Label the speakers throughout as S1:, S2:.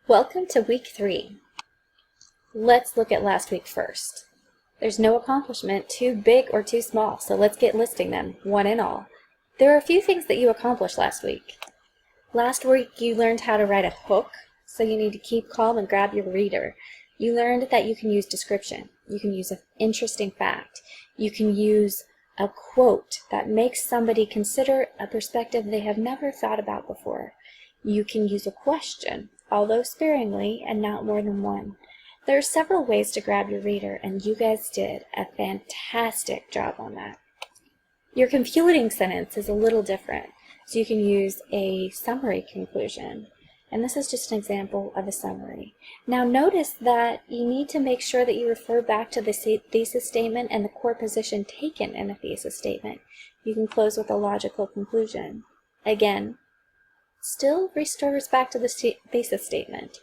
S1: Welcome to week 3. Let's look at last week first. There's no accomplishment too big or too small, so let's get listing them, one and all. There are a few things that you accomplished last week. Last week you learned how to write a hook, so you need to keep calm and grab your reader. You learned that you can use description, you can use an interesting fact, you can use a quote that makes somebody consider a perspective they have never thought about before. You can use a question, although sparingly and not more than one. There are several ways to grab your reader, and you guys did a fantastic job on that. Your concluding sentence is a little different, so you can use a summary conclusion. And this is just an example of a summary. Now notice that you need to make sure that you refer back to the thesis statement and the core position taken in a thesis statement. You can close with a logical conclusion. Again, still restores back to the thesis statement.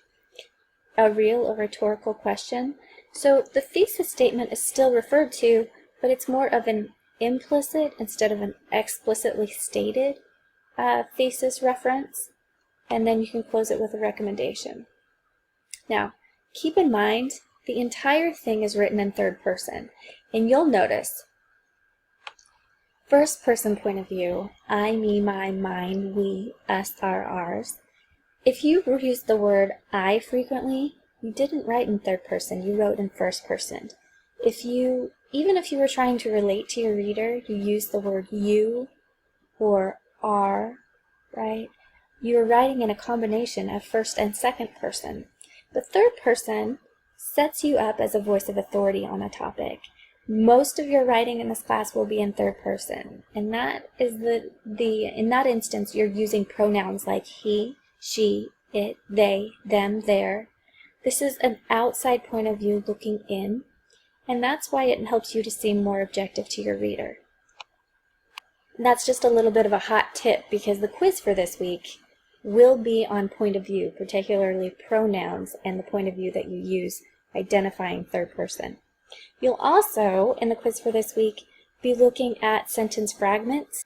S1: A real or rhetorical question. So the thesis statement is still referred to, but it's more of an implicit instead of an explicitly stated thesis reference. And then you can close it with a recommendation. Now, keep in mind, the entire thing is written in third person, and you'll notice first person point of view, I, me, my, mine, we, us, our, ours. If you use the word I frequently, you didn't write in third person, you wrote in first person. Even if you were trying to relate to your reader, you used the word you or our, right? You are writing in a combination of first and second person. The third person sets you up as a voice of authority on a topic. Most of your writing in this class will be in third person, and that is in that instance you're using pronouns like he, she, it, they, them, their. This is an outside point of view looking in, and that's why it helps you to seem more objective to your reader. That's just a little bit of a hot tip, because the quiz for this week will be on point of view, particularly pronouns and the point of view that you use identifying third person. You'll also, in the quiz for this week, be looking at sentence fragments,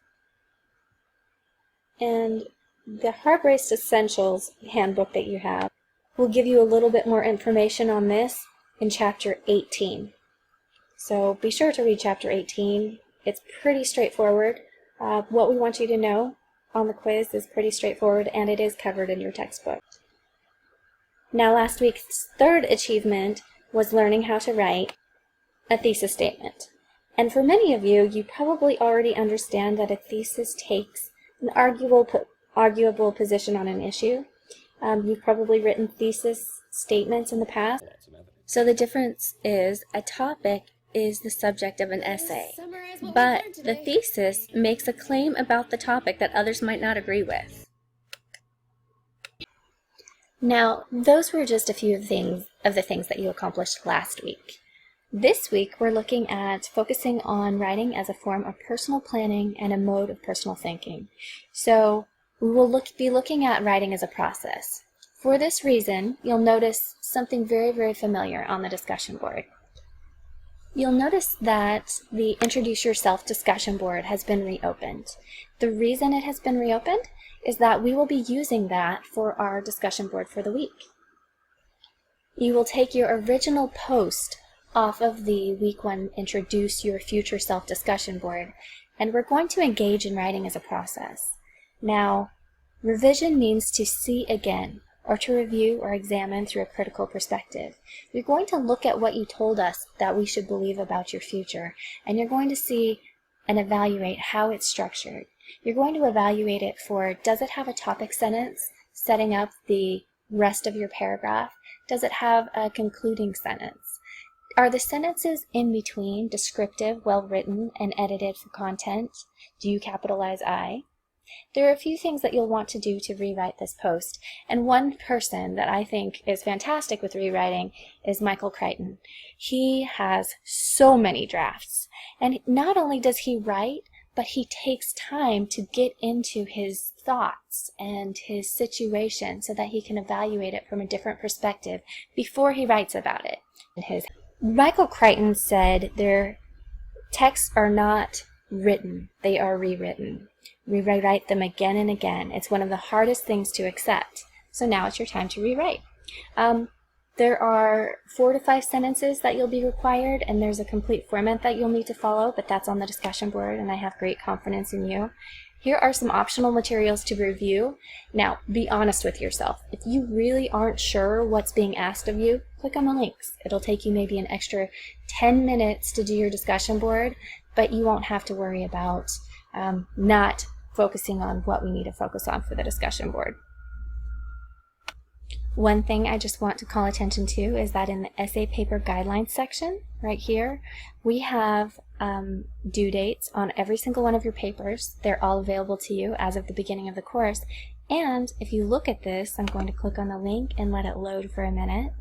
S1: and the Harp-Raced Essentials handbook that you have will give you a little bit more information on this in chapter 18. So be sure to read chapter 18. It's pretty straightforward. What we want you to know on the quiz is pretty straightforward, and it is covered in your textbook. Now, last week's third achievement was learning how to write a thesis statement. And for many of you, you probably already understand that a thesis takes an arguable position on an issue. You've probably written thesis statements in the past. So the difference is a topic is the subject of an essay, but the thesis makes a claim about the topic that others might not agree with. Now, those were just a few of the things that you accomplished last week. This week, we're looking at focusing on writing as a form of personal planning and a mode of personal thinking. So we will be looking at writing as a process. For this reason, you'll notice something very, very familiar on the discussion board. You'll notice that the Introduce Yourself discussion board has been reopened. The reason it has been reopened is that we will be using that for our discussion board for the week. You will take your original post off of the week 1 Introduce Your Future Self discussion board, and we're going to engage in writing as a process. Now, revision means to see again, or to review or examine through a critical perspective. You're going to look at what you told us that we should believe about your future, and you're going to see and evaluate how it's structured. You're going to evaluate it for, does it have a topic sentence setting up the rest of your paragraph? Does it have a concluding sentence? Are the sentences in between descriptive, well-written, and edited for content? Do you capitalize I? There are a few things that you'll want to do to rewrite this post, and one person that I think is fantastic with rewriting is Michael Crichton. He has so many drafts, and not only does he write, but he takes time to get into his thoughts and his situation so that he can evaluate it from a different perspective before he writes about it. Michael Crichton said their texts are not written, they are rewritten. We rewrite them again and again. It's one of the hardest things to accept. So now it's your time to rewrite. There are 4 to 5 sentences that you'll be required, and there's a complete format that you'll need to follow, but that's on the discussion board, and I have great confidence in you. Here are some optional materials to review. Now, be honest with yourself. If you really aren't sure what's being asked of you, click on the links. It'll take you maybe an extra 10 minutes to do your discussion board, but you won't have to worry about not focusing on what we need to focus on for the discussion board. One thing I just want to call attention to is that in the essay paper guidelines section, right here, we have due dates on every single one of your papers. They're all available to you as of the beginning of the course. And if you look at this, I'm going to click on the link and let it load for a minute.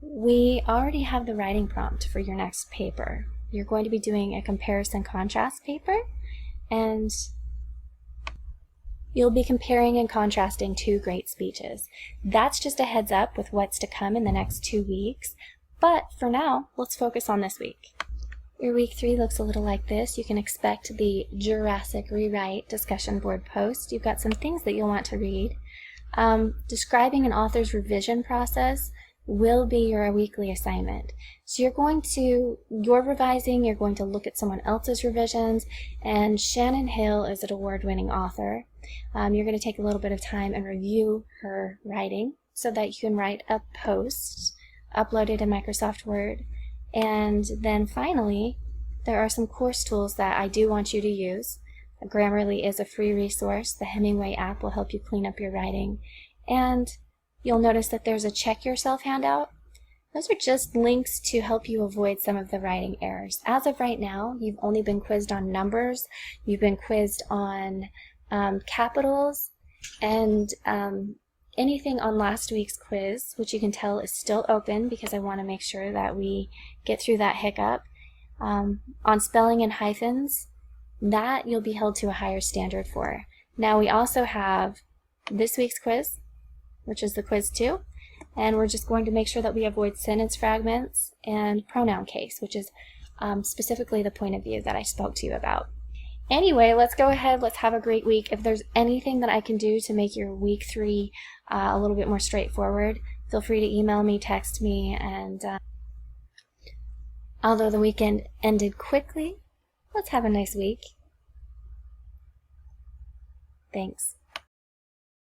S1: We already have the writing prompt for your next paper. You're going to be doing a comparison-contrast paper, and you'll be comparing and contrasting 2 great speeches. That's just a heads up with what's to come in the next 2 weeks, but for now, let's focus on this week. Your week 3 looks a little like this. You can expect the Jurassic Rewrite discussion board post. You've got some things that you'll want to read. Describing an author's revision process will be your weekly assignment. So you're revising, you're going to look at someone else's revisions, and Shannon Hill is an award-winning author. You're going to take a little bit of time and review her writing so that you can write a post, upload it in Microsoft Word, and then finally, there are some course tools that I do want you to use. Grammarly is a free resource. The Hemingway app will help you clean up your writing, and you'll notice that there's a Check Yourself handout. Those are just links to help you avoid some of the writing errors. As of right now, you've only been quizzed on numbers, you've been quizzed on capitals, and anything on last week's quiz, which you can tell is still open because I want to make sure that we get through that hiccup. On spelling and hyphens, that you'll be held to a higher standard for. Now we also have this week's quiz, which is the quiz 2, and we're just going to make sure that we avoid sentence fragments and pronoun case, which is specifically the point of view that I spoke to you about. Anyway, let's go ahead, let's have a great week. If there's anything that I can do to make your week 3 a little bit more straightforward, feel free to email me, text me, and although the weekend ended quickly, let's have a nice week. Thanks.